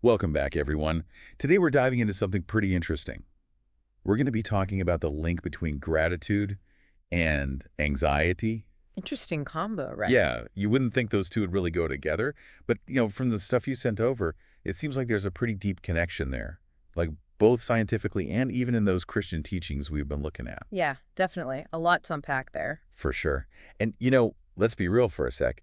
Welcome back, everyone. Today we're diving into something pretty interesting. We're going to be talking about the link between gratitude and anxiety. Interesting combo, right? Yeah, you wouldn't think those two would really go together, but from the stuff you sent over, it seems like there's a pretty deep connection there, like both scientifically and even in those Christian teachings we've been looking at, Yeah, definitely. A lot to unpack there. for sure. And let's be real for a sec.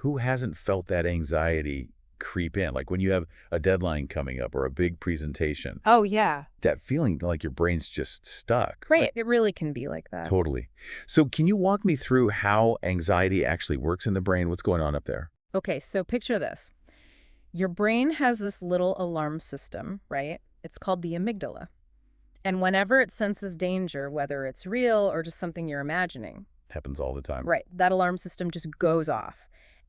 Who hasn't felt that anxiety creep in? Like when you have a deadline coming up or a big presentation, Oh, yeah. that feeling like your brain's just stuck. Right. Like, It really can be like that. totally. So can you walk me through how anxiety actually works in the brain? What's going on up there? Okay, so picture this. Your brain has this little alarm system, right? It's called the amygdala. And whenever it senses danger, whether it's real or just something you're imagining, Happens all the time. right, that alarm system just goes off.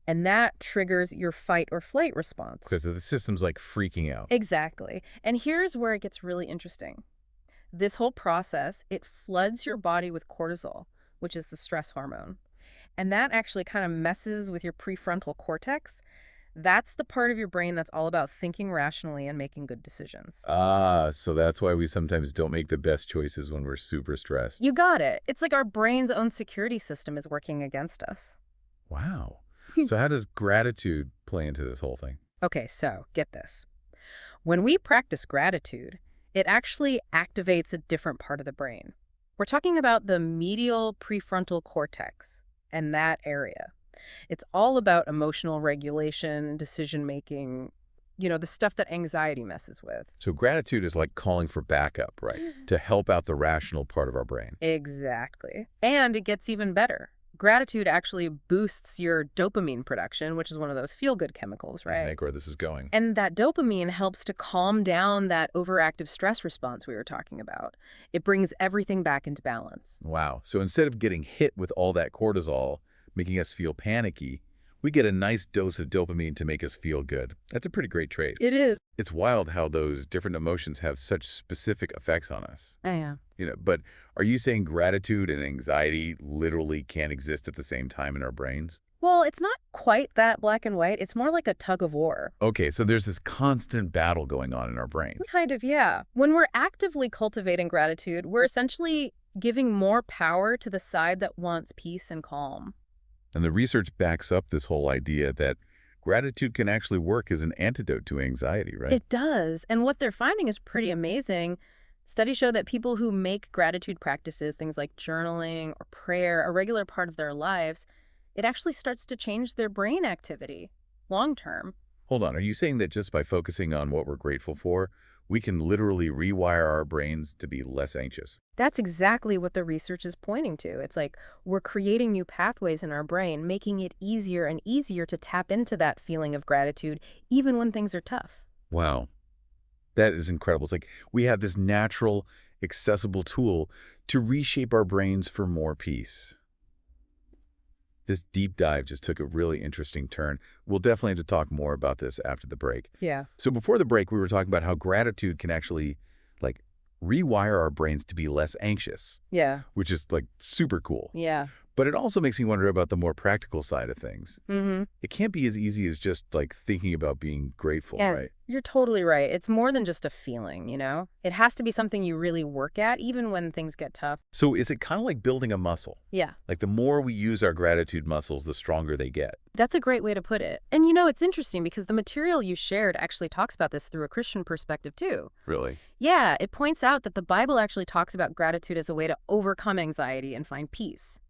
And that triggers your fight or flight response. Because the system's like freaking out. Exactly. And here's where it gets really interesting. This whole process, it floods your body with cortisol, which is the stress hormone. And that actually kind of messes with your prefrontal cortex. That's the part of your brain that's all about thinking rationally and making good decisions. So that's why we sometimes don't make the best choices when we're super stressed. You got it. It's like our brain's own security system is working against us. Wow. So how does gratitude play into this whole thing? Okay, so get this. When we practice gratitude, it actually activates a different part of the brain. We're talking about the medial prefrontal cortex and that area. It's all about emotional regulation, decision making, the stuff that anxiety messes with. So gratitude is like calling for backup, right? To help out the rational part of our brain. Exactly. And it gets even better. Gratitude actually boosts your dopamine production, which is one of those feel-good chemicals, I right? think where this is going. And that dopamine helps to calm down that overactive stress response we were talking about. It brings everything back into balance. Wow. So instead of getting hit with all that cortisol, making us feel panicky, we get a nice dose of dopamine to make us feel good. That's a pretty great trait. It is. It's wild how those different emotions have such specific effects on us. Oh, yeah. But are you saying gratitude and anxiety literally can't exist at the same time in our brains? Well, it's not quite that black and white. It's more like a tug of war. Okay, so there's this constant battle going on in our brains. Kind of, yeah. When we're actively cultivating gratitude, we're essentially giving more power to the side that wants peace and calm. And the research backs up this whole idea that gratitude can actually work as an antidote to anxiety, right? It does. And what they're finding is pretty amazing. Studies show that people who make gratitude practices, things like journaling or prayer, a regular part of their lives, it actually starts to change their brain activity long term. Hold on, are you saying that just by focusing on what we're grateful for, we can literally rewire our brains to be less anxious? That's exactly what the research is pointing to. It's like we're creating new pathways in our brain, making it easier and easier to tap into that feeling of gratitude, even when things are tough. Wow, that is incredible. It's like we have this natural, accessible tool to reshape our brains for more peace. This deep dive just took a really interesting turn. We'll definitely have to talk more about this after the break. Yeah. So before the break, we were talking about how gratitude can actually, like, rewire our brains to be less anxious, Yeah. which is, like, super cool. Yeah. But it also makes me wonder about the more practical side of things. Mm-hmm. It can't be as easy as just, like, thinking about being grateful, Yeah, right? you're totally right. It's more than just a feeling, It has to be something you really work at, even when things get tough. So is it kind of like building a muscle? Yeah, Like, the more we use our gratitude muscles, the stronger they get. that's a great way to put it. And it's interesting because the material you shared actually talks about this through a Christian perspective, too. Really? Yeah, it points out that the Bible actually talks about gratitude as a way to overcome anxiety and find peace,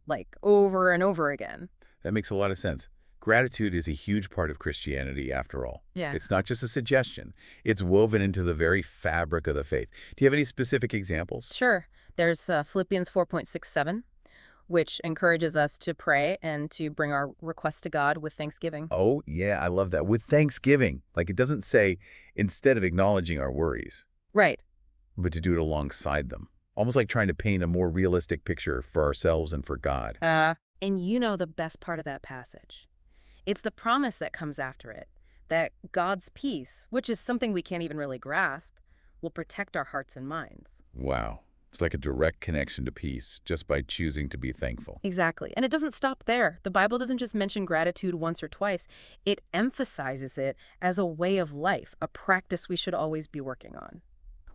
like over and over again. That makes a lot of sense. Gratitude is a huge part of Christianity, after all. Yeah. It's not just a suggestion. It's woven into the very fabric of the faith. Do you have any specific examples? Sure. There's Philippians 4.67, which encourages us to pray and to bring our requests to God with thanksgiving. Oh, yeah, I love that. With thanksgiving. Like, it doesn't say instead of acknowledging our worries, Right. but to do it alongside them. Almost like trying to paint a more realistic picture for ourselves and for God. And the best part of that passage. It's the promise that comes after it, that God's peace, which is something we can't even really grasp, will protect our hearts and minds. Wow. It's like a direct connection to peace just by choosing to be thankful. Exactly. And it doesn't stop there. The Bible doesn't just mention gratitude once or twice. It emphasizes it as a way of life, a practice we should always be working on.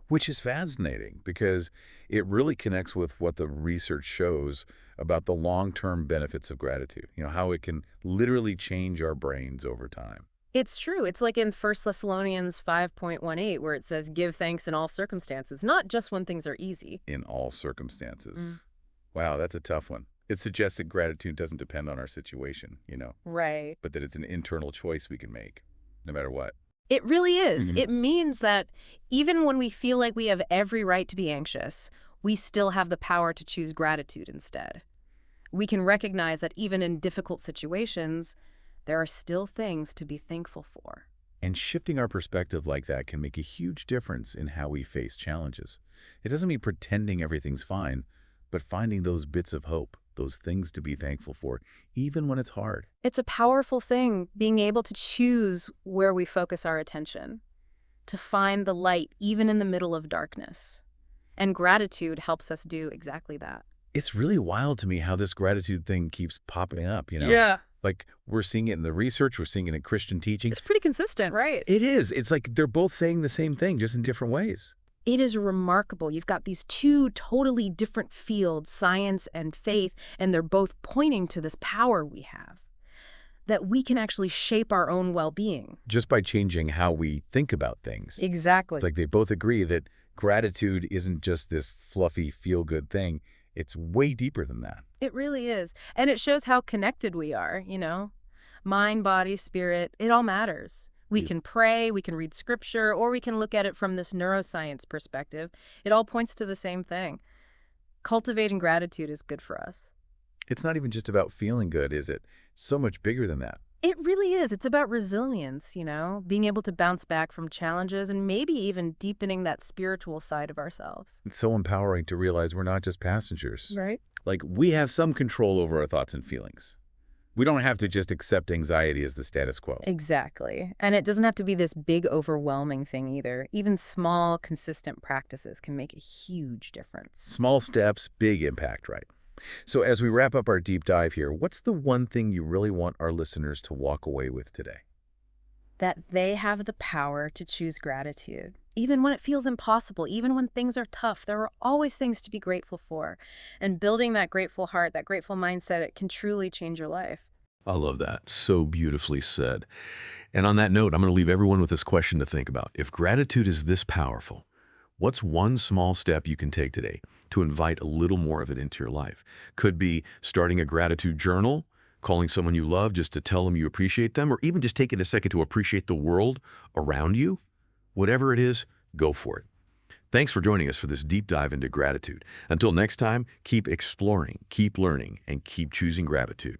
Which is fascinating because it really connects with what the research shows about the long-term benefits of gratitude, how it can literally change our brains over time It's true. It's like in 1 Thessalonians 5:18, where it says, give thanks in all circumstances, not just when things are easy. in all circumstances. Wow, that's a tough one. It suggests that gratitude doesn't depend on our situation, Right. but that it's an internal choice we can make, no matter what. It really is. Mhm. It means that even when we feel like we have every right to be anxious, we still have the power to choose gratitude instead. We can recognize that even in difficult situations, there are still things to be thankful for. And shifting our perspective like that can make a huge difference in how we face challenges. It doesn't mean pretending everything's fine, but finding those bits of hope, those things to be thankful for, even when it's hard. It's a powerful thing, being able to choose where we focus our attention, to find the light even in the middle of darkness. And gratitude helps us do exactly that. It's really wild to me how this gratitude thing keeps popping up. Yeah. Like we're seeing it in the research, we're seeing it in Christian teaching. It's pretty consistent, right? It is. It's like they're both saying the same thing, just in different ways. It is remarkable. You've got these two totally different fields, science and faith, and they're both pointing to this power we have, that we can actually shape our own well-being. Just by changing how we think about things. Exactly. It's like they both agree that gratitude isn't just this fluffy, feel-good thing. It's way deeper than that. It really is. And it shows how connected we are. Mind, body, spirit, it all matters. We Yeah. can pray, we can read scripture, or we can look at it from this neuroscience perspective. It all points to the same thing. Cultivating gratitude is good for us. It's not even just about feeling good, is it? It's so much bigger than that. It really is. It's about resilience, being able to bounce back from challenges and maybe even deepening that spiritual side of ourselves. It's so empowering to realize we're not just passengers. Right. Like, we have some control over our thoughts and feelings. We don't have to just accept anxiety as the status quo. Exactly. And it doesn't have to be this big, overwhelming thing either. Even small, consistent practices can make a huge difference. Small steps, big impact, right? So as we wrap up our deep dive here, what's the one thing you really want our listeners to walk away with today? That they have the power to choose gratitude. Even when it feels impossible, even when things are tough, there are always things to be grateful for. And building that grateful heart, that grateful mindset, it can truly change your life. I love that. So beautifully said. And on that note, I'm going to leave everyone with this question to think about. If gratitude is this powerful, what's one small step you can take today to invite a little more of it into your life? Could be starting a gratitude journal, calling someone you love just to tell them you appreciate them, or even just taking a second to appreciate the world around you. Whatever it is, go for it. Thanks for joining us for this deep dive into gratitude. Until next time, keep exploring, keep learning, and keep choosing gratitude.